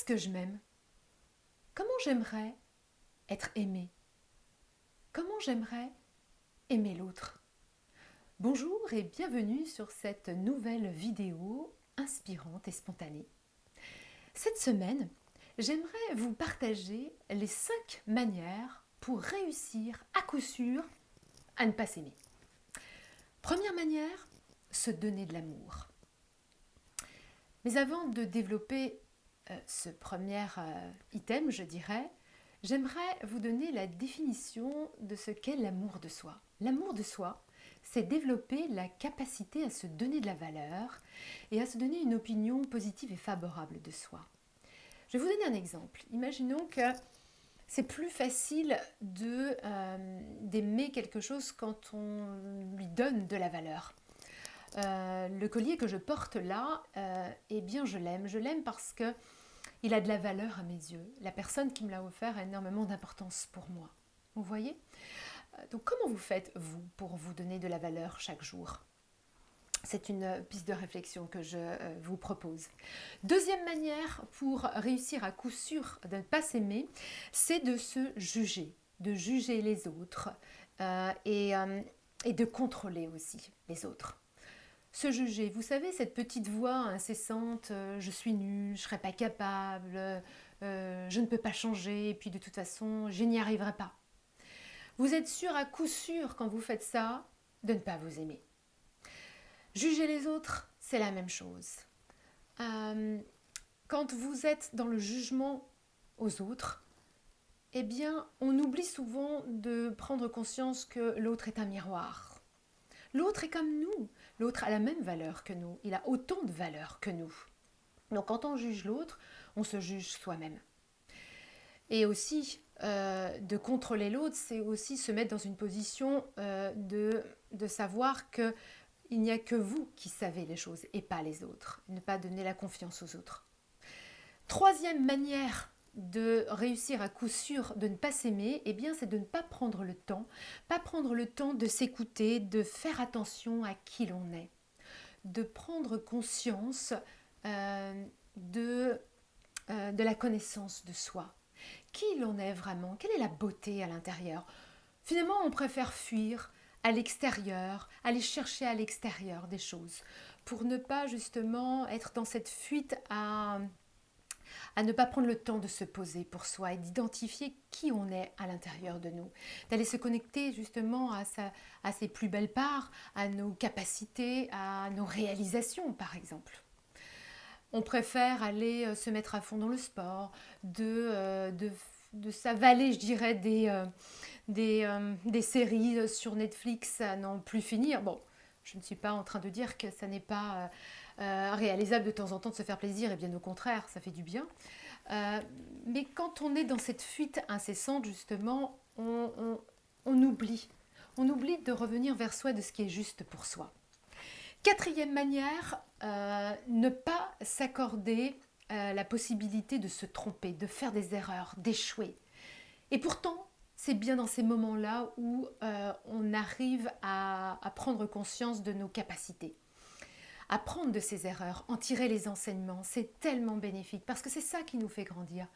que je m'aime? Comment j'aimerais être aimée? Comment j'aimerais aimer l'autre? Bonjour et bienvenue sur cette nouvelle vidéo inspirante et spontanée. Cette semaine, j'aimerais vous partager les 5 manières pour réussir à coup sûr à ne pas s'aimer. Première manière, se donner de l'amour. Mais avant de développer ce premier item, je dirais, j'aimerais vous donner la définition de ce qu'est l'amour de soi. L'amour de soi, c'est développer la capacité à se donner de la valeur et à se donner une opinion positive et favorable de soi. Je vais vous donner un exemple. Imaginons que c'est plus facile d'aimer quelque chose quand on lui donne de la valeur. Le collier que je porte là, eh bien je l'aime. Je l'aime parce qu'il a de la valeur à mes yeux. La personne qui me l'a offert a énormément d'importance pour moi. Vous voyez ? Donc comment vous faites, vous, pour vous donner de la valeur chaque jour ? C'est une piste de réflexion que je vous propose. Deuxième manière pour réussir à coup sûr de ne pas s'aimer, c'est de se juger, de juger les autres et de contrôler aussi les autres. Se juger, vous savez, cette petite voix incessante, je suis nulle, je ne serai pas capable, je ne peux pas changer, et puis de toute façon, je n'y arriverai pas. Vous êtes sûr, à coup sûr, quand vous faites ça, de ne pas vous aimer. Juger les autres, c'est la même chose. Quand vous êtes dans le jugement aux autres, eh bien, on oublie souvent de prendre conscience que l'autre est un miroir. L'autre est comme nous. L'autre a la même valeur que nous. Il a autant de valeur que nous. Donc quand on juge l'autre, on se juge soi-même. Et aussi, de contrôler l'autre, c'est aussi se mettre dans une position de savoir qu'il n'y a que vous qui savez les choses et pas les autres. Ne pas donner la confiance aux autres. Troisième manière de réussir à coup sûr de ne pas s'aimer, eh bien c'est de ne pas prendre le temps de s'écouter, de faire attention à qui l'on est, de prendre conscience de la connaissance de soi. Qui l'on est vraiment? Quelle est la beauté à l'intérieur? Finalement, on préfère fuir à l'extérieur, aller chercher à l'extérieur des choses, pour ne pas justement être dans cette fuite à ne pas prendre le temps de se poser pour soi et d'identifier qui on est à l'intérieur de nous, d'aller se connecter justement à ses plus belles parts, à nos capacités, à nos réalisations par exemple. On préfère aller se mettre à fond dans le sport, de s'avaler, je dirais, des séries sur Netflix à n'en plus finir. Bon, je ne suis pas en train de dire que ça n'est pas réalisable de temps en temps de se faire plaisir, et bien au contraire, ça fait du bien. Mais quand on est dans cette fuite incessante, justement, on oublie. On oublie de revenir vers soi, de ce qui est juste pour soi. Quatrième manière, ne pas s'accorder la possibilité de se tromper, de faire des erreurs, d'échouer. Et pourtant, c'est bien dans ces moments-là où on arrive à prendre conscience de nos capacités. Apprendre de ses erreurs, en tirer les enseignements, c'est tellement bénéfique parce que c'est ça qui nous fait grandir.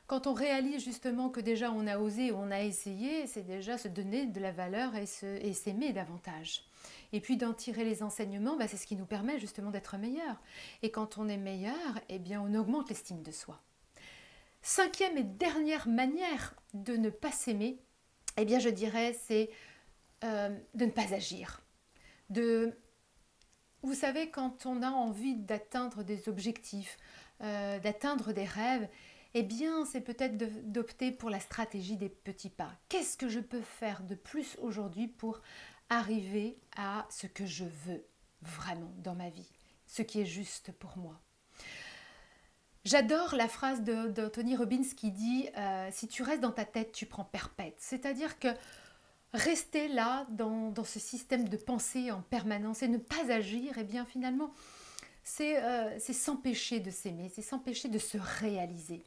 Quand on réalise justement que déjà on a osé, on a essayé, c'est déjà se donner de la valeur et s'aimer davantage. Et puis d'en tirer les enseignements, c'est ce qui nous permet justement d'être meilleur. Et quand on est meilleur, eh bien on augmente l'estime de soi. Cinquième et dernière manière de ne pas s'aimer, eh bien je dirais c'est de ne pas agir. Vous savez, quand on a envie d'atteindre des objectifs, d'atteindre des rêves, eh bien, c'est peut-être d'opter pour la stratégie des petits pas. Qu'est-ce que je peux faire de plus aujourd'hui pour arriver à ce que je veux vraiment dans ma vie, ce qui est juste pour moi? J'adore la phrase d'Anthony Robbins qui dit « Si tu restes dans ta tête, tu prends perpète ». C'est-à-dire que rester là dans ce système de pensée en permanence et ne pas agir, eh bien finalement, c'est s'empêcher de s'aimer, c'est s'empêcher de se réaliser.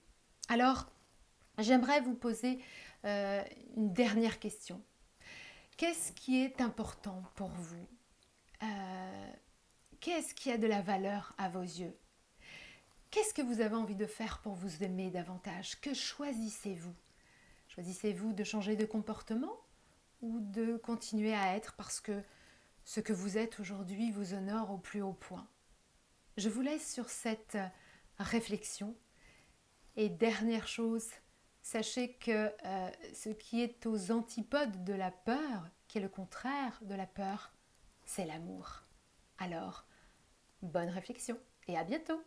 Alors, j'aimerais vous poser une dernière question. Qu'est-ce qui est important pour vous? Qu'est-ce qui a de la valeur à vos yeux? Qu'est-ce que vous avez envie de faire pour vous aimer davantage? Que choisissez-vous? Choisissez-vous de changer de comportement ou de continuer à être parce que ce que vous êtes aujourd'hui vous honore au plus haut point? Je vous laisse sur cette réflexion. Et dernière chose, sachez que ce qui est aux antipodes de la peur, qui est le contraire de la peur, c'est l'amour. Alors, bonne réflexion et à bientôt!